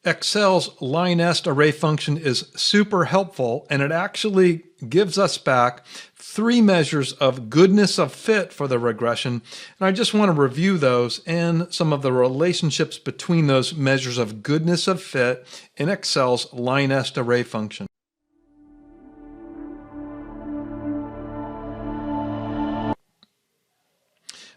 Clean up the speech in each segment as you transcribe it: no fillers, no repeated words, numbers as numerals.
Excel's LINNEST array function is super helpful, and it actually gives us back 3 measures of goodness of fit for the regression. And I just want to review those and some of the relationships between those measures of goodness of fit in Excel's LINNEST array function.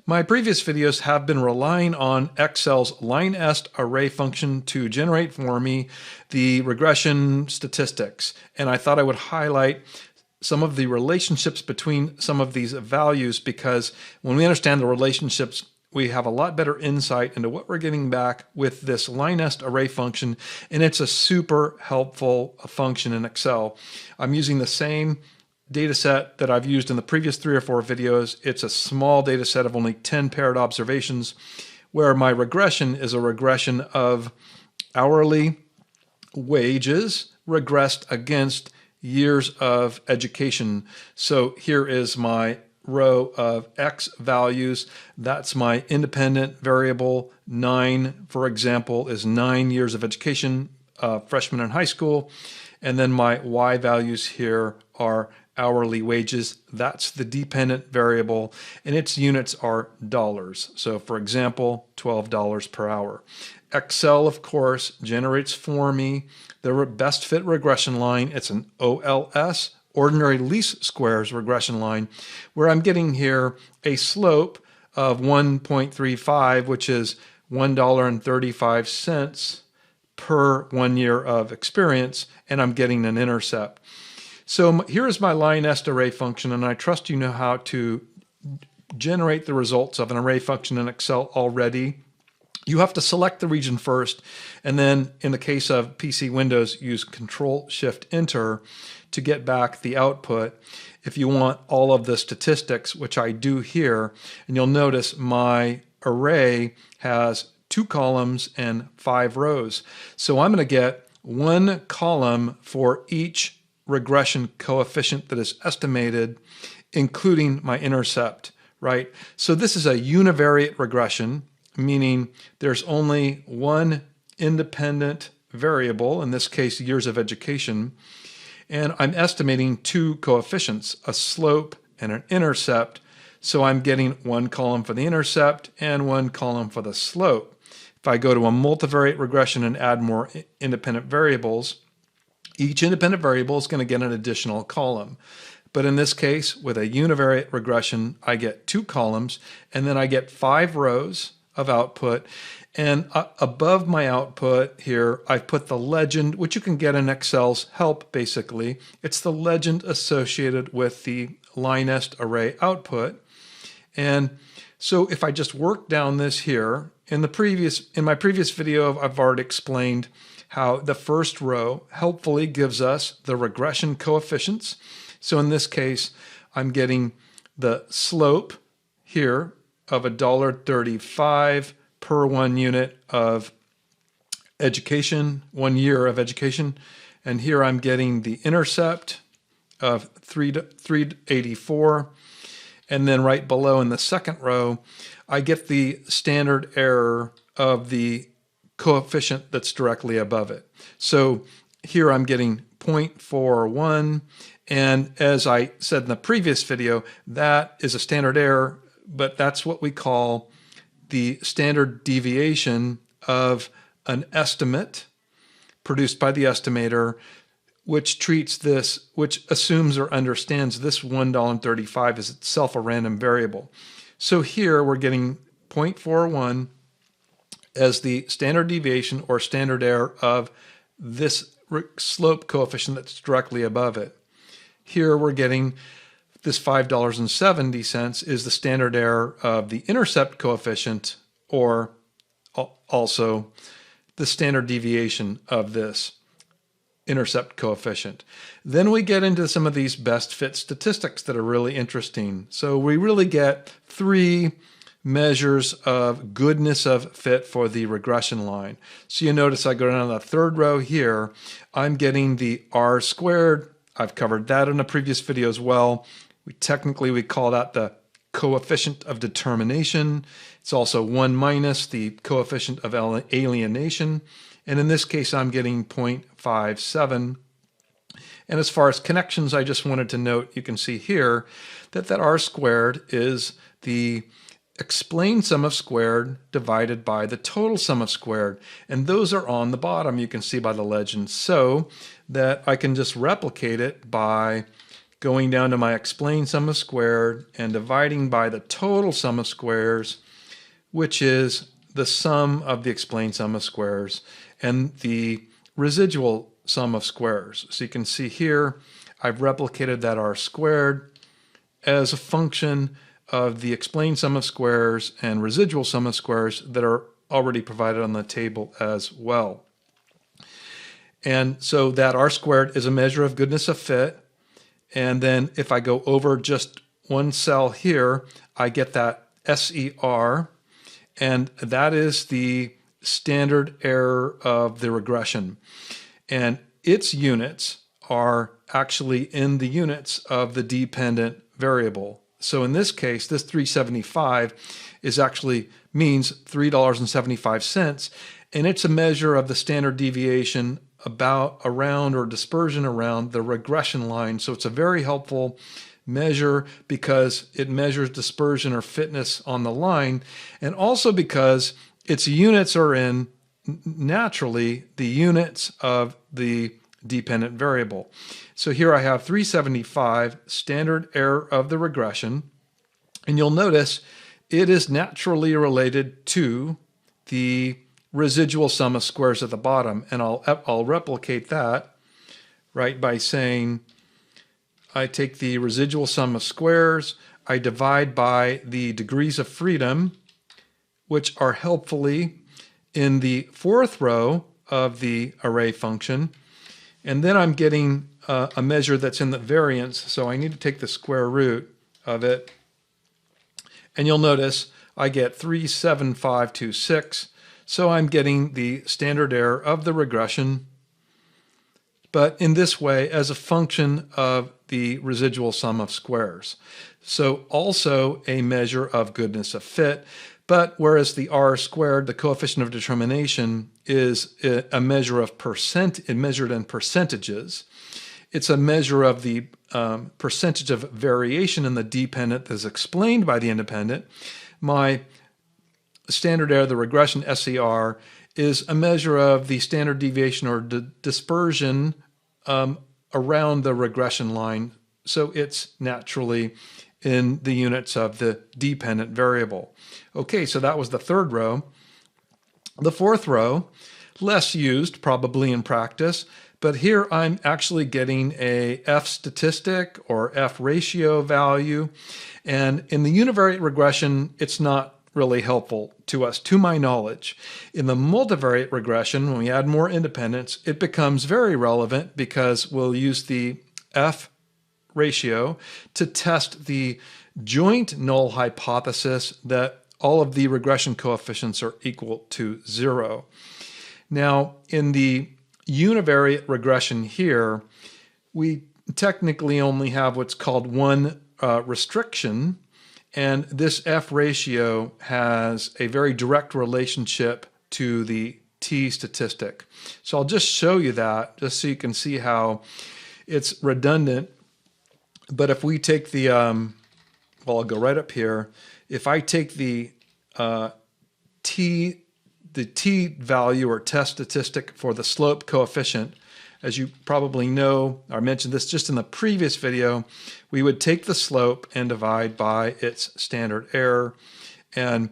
My previous videos have been relying on Excel's LINNEST array function to generate for me the regression statistics. And I thought I would highlight some of the relationships between some of these values, because when we understand the relationships, we have a lot better insight into what we're getting back with this LINNEST array function. And it's a super helpful function in Excel. I'm using the same data set that I've used in the previous 3 or 4 videos. It's a small data set of only 10 paired observations, where my regression is a regression of hourly wages regressed against years of education. So here is my row of X values. That's my independent variable. 9, for example, is 9 years of education, freshman in high school. And then my Y values here are hourly wages. That's the dependent variable, and its units are dollars. So for example, $12 per hour. Excel, of course, generates for me the best fit regression line. It's an OLS, ordinary least squares regression line, where I'm getting here a slope of 1.35, which is $1.35 per 1 year of experience, and I'm getting an intercept. So here is my LINNEST array function, and I trust you know how to generate the results of an array function in Excel already. You have to select the region first, and then in the case of PC Windows, use Control-Shift-Enter to get back the output. If you want all of the statistics, which I do here, and you'll notice my array has 2 columns and 5 rows. So I'm going to get 1 column for each regression coefficient that is estimated, including my intercept, right? So this is a univariate regression, meaning there's only 1 independent variable, in this case years of education, and I'm estimating 2 coefficients, a slope and an intercept. So I'm getting 1 column for the intercept and 1 column for the slope. If I go to a multivariate regression and add more independent variables, each independent variable is going to get an additional column. But in this case, with a univariate regression, I get 2 columns, and then I get 5 rows of output. And above my output here, I've put the legend, which you can get in Excel's help, basically. It's the legend associated with the LINNEST array output. And so if I just work down this here, in my previous video, I've already explained how the first row helpfully gives us the regression coefficients. So in this case, I'm getting the slope here of $1.35 per 1 unit of education, 1 year of education. And here I'm getting the intercept of 384. And then right below in the second row, I get the standard error of the coefficient that's directly above it. So here I'm getting 0.41, and as I said in the previous video, that is a standard error, but that's what we call the standard deviation of an estimate produced by the estimator, which assumes or understands this $1.35 is itself a random variable. So here we're getting 0.41 as the standard deviation or standard error of this slope coefficient that's directly above it. Here we're getting this $5.70 is the standard error of the intercept coefficient, or also the standard deviation of this intercept coefficient. Then we get into some of these best fit statistics that are really interesting. So we really get 3 measures of goodness of fit for the regression line. So you notice I go down to the 3rd row here, I'm getting the R squared. I've covered that in a previous video as well. We call that the coefficient of determination. It's also 1 minus the coefficient of alienation. And in this case, I'm getting 0.57. And as far as connections, I just wanted to note, you can see here that R squared is the explained sum of squared divided by the total sum of squared. And those are on the bottom, you can see by the legend. So that I can just replicate it by going down to my explained sum of squared and dividing by the total sum of squares, which is the sum of the explained sum of squares and the residual sum of squares. So you can see here, I've replicated that R squared as a function of the explained sum of squares and residual sum of squares that are already provided on the table as well. And so that R squared is a measure of goodness of fit. And then if I go over just one cell here, I get that SER, and that is the standard error of the regression. And its units are actually in the units of the dependent variable. So in this case, this 375 is actually means $3.75, and it's a measure of the standard deviation around or dispersion around the regression line. So it's a very helpful measure because it measures dispersion or fitness on the line, and also because its units are in naturally the units of the dependent variable. So here I have 375, standard error of the regression, and you'll notice it is naturally related to the residual sum of squares at the bottom, and I'll replicate that right by saying I take the residual sum of squares, I divide by the degrees of freedom, which are helpfully in the fourth row of the array function, and then I'm getting a measure that's in the variance, so I need to take the square root of it, and you'll notice I get 37526. So I'm getting the standard error of the regression, but in this way as a function of the residual sum of squares. So also a measure of goodness of fit, but whereas the R squared, the coefficient of determination, is a measure of measured in percentages, it's a measure of the percentage of variation in the dependent that's explained by the independent. My standard error, the regression SER, is a measure of the standard deviation or dispersion around the regression line. So it's naturally in the units of the dependent variable. Okay, so that was the third row. The fourth row, less used probably in practice, but here I'm actually getting a F-statistic or F-ratio value. And in the univariate regression, it's not really helpful to us, to my knowledge. In the multivariate regression, when we add more independents, it becomes very relevant because we'll use the F ratio to test the joint null hypothesis that all of the regression coefficients are equal to 0. Now, in the univariate regression here, we technically only have what's called one restriction, and this F ratio has a very direct relationship to the T statistic. So I'll just show you that just so you can see how it's redundant. But if we take the, well, I'll go right up here. If I take the T value or test statistic for the slope coefficient, as you probably know, I mentioned this just in the previous video, we would take the slope and divide by its standard error. And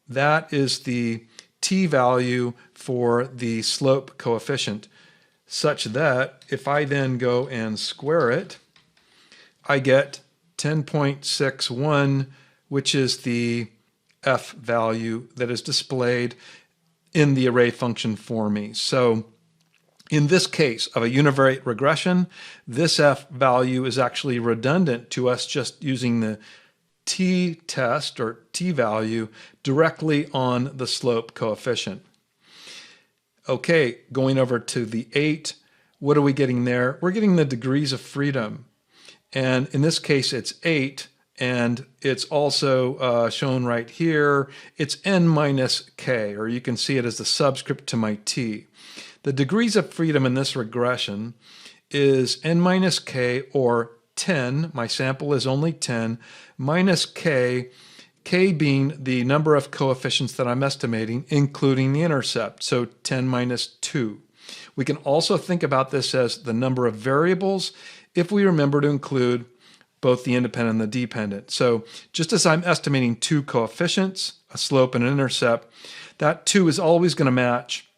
that is the T value for the slope coefficient, such that if I then go and square it, I get 10.61, which is the F value that is displayed in the array function for me. So in this case of a univariate regression, this F value is actually redundant to us just using the T test or T value directly on the slope coefficient. Okay, going over to the 8, what are we getting there? We're getting the degrees of freedom. And in this case, it's 8. and it's also shown right here. It's n minus k, or you can see it as the subscript to my t. The degrees of freedom in this regression is n minus k, or 10, my sample is only 10, minus k, k being the number of coefficients that I'm estimating, including the intercept, so 10 minus 2. We can also think about this as the number of variables if we remember to include both the independent and the dependent. So just as I'm estimating two coefficients, a slope and an intercept, that 2 is always going to match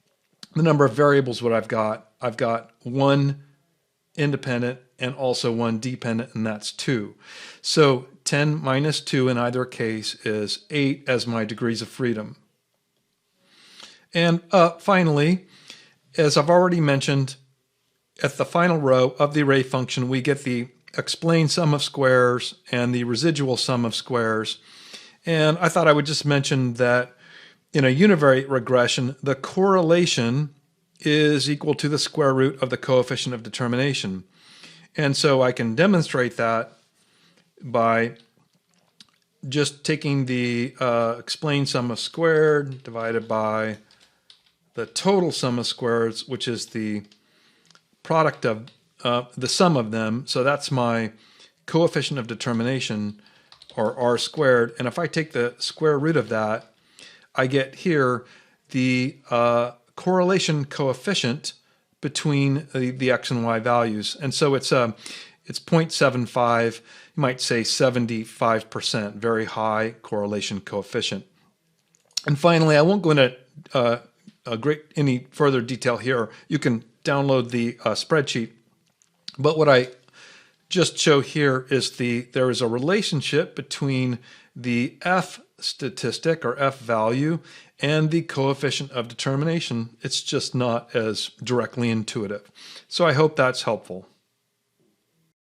the number of variables what I've got. I've got one independent and also one dependent, and that's 2. So 10 minus 2 in either case is 8 as my degrees of freedom. And finally, as I've already mentioned, at the final row of the array function, we get the explained sum of squares and the residual sum of squares. And I thought I would just mention that in a univariate regression, the correlation is equal to the square root of the coefficient of determination. And so I can demonstrate that by just taking the explained sum of squared divided by the total sum of squares, which is the product of the sum of them. So that's my coefficient of determination, or r squared. And if I take the square root of that, I get here the correlation coefficient between the x and y values. And so it's 0.75, you might say 75%, very high correlation coefficient. And finally, I won't go into any further detail here. You can download the spreadsheet. But what I just show here is there is a relationship between the F statistic or F value and the coefficient of determination. It's just not as directly intuitive. So I hope that's helpful.